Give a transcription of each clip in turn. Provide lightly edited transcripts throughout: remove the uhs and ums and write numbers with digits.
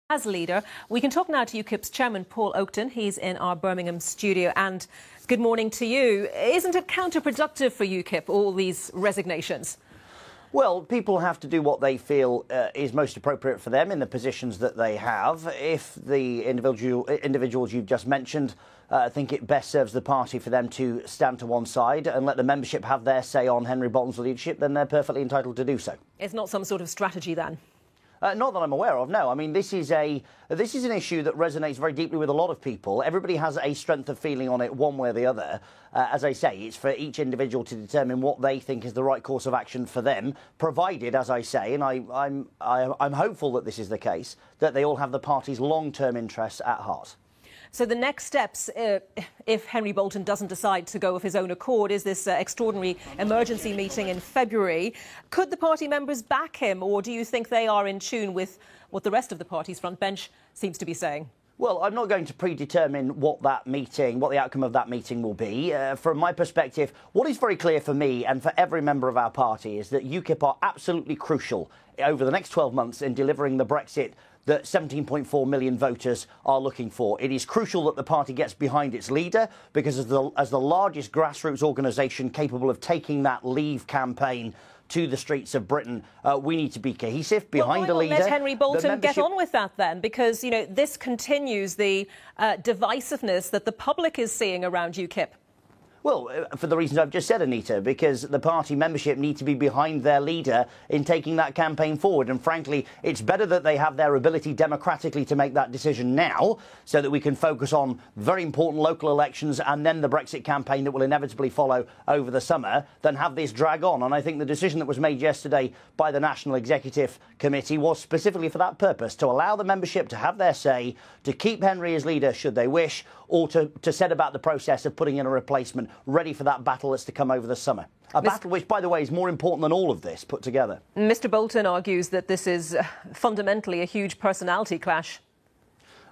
As leader. We can talk now to UKIP's chairman, Paul Oakton. He's in our Birmingham studio. And good morning to you. Isn't it counterproductive for UKIP, all these resignations? Well, people have to do what they feel is most appropriate for them in the positions that they have. If the individuals you've just mentioned think it best serves the party for them to stand to one side and let the membership have their say on Henry Bolton's leadership, then they're perfectly entitled to do so. It's not some sort of strategy, then? Not that I'm aware of, no. I mean, this is an issue that resonates very deeply with a lot of people. Everybody has a strength of feeling on it one way or the other. As I say, it's for each individual to determine what they think is the right course of action for them, provided, as I say, and I'm hopeful that this is the case, that they all have the party's long-term interests at heart. So the next steps, if Henry Bolton doesn't decide to go of his own accord, is this extraordinary emergency meeting in February. Could the party members back him, or do you think they are in tune with what the rest of the party's front bench seems to be saying? Well, I'm not going to predetermine what the outcome of that meeting will be. From my perspective, what is very clear for me and for every member of our party is that UKIP are absolutely crucial over the next 12 months in delivering the Brexit that 17.4 million voters are looking for. It is crucial that the party gets behind its leader because as the largest grassroots organisation capable of taking that Leave campaign to the streets of Britain, we need to be cohesive behind a leader. Let Henry Bolton get on with that then, because, you know, this continues the divisiveness that the public is seeing around UKIP. Well, for the reasons I've just said, Anita, because the party membership need to be behind their leader in taking that campaign forward. And frankly, it's better that they have their ability democratically to make that decision now so that we can focus on very important local elections and then the Brexit campaign that will inevitably follow over the summer than have this drag on. And I think the decision that was made yesterday by the National Executive Committee was specifically for that purpose, to allow the membership to have their say, to keep Henry as leader should they wish, or to set about the process of putting in a replacement ready for that battle that's to come over the summer. A battle which, by the way, is more important than all of this put together. Mr. Bolton argues that this is fundamentally a huge personality clash.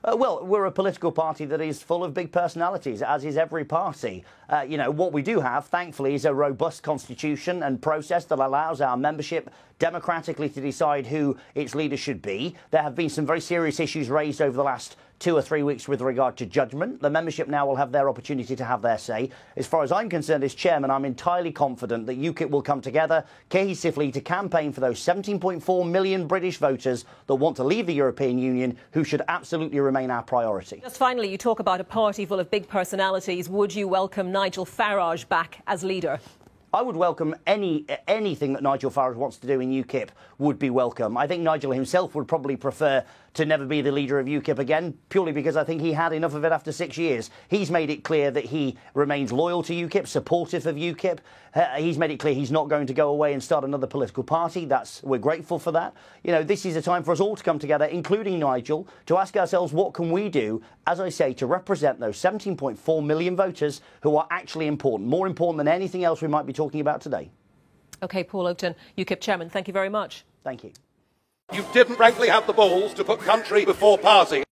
Well, we're a political party that is full of big personalities, as is every party. You know, what we do have, thankfully, is a robust constitution and process that allows our membership democratically to decide who its leader should be. There have been some very serious issues raised over the last 2 or 3 weeks with regard to judgment. The membership now will have their opportunity to have their say. As far as I'm concerned as chairman, I'm entirely confident that UKIP will come together cohesively to campaign for those 17.4 million British voters that want to leave the European Union, who should absolutely remain our priority. Just finally, you talk about a party full of big personalities. Would you welcome Nigel Farage back as leader? I would welcome anything that Nigel Farage wants to do in UKIP would be welcome. I think Nigel himself would probably prefer to never be the leader of UKIP again, purely because I think he had enough of it after 6 years. He's made it clear that he remains loyal to UKIP, supportive of UKIP. He's made it clear he's not going to go away and start another political party. We're grateful for that. You know, this is a time for us all to come together, including Nigel, to ask ourselves what can we do, as I say, to represent those 17.4 million voters who are actually important, more important than anything else we might be talking about today. OK, Paul Oakton, UKIP chairman, thank you very much. Thank you. You didn't frankly have the balls to put country before party.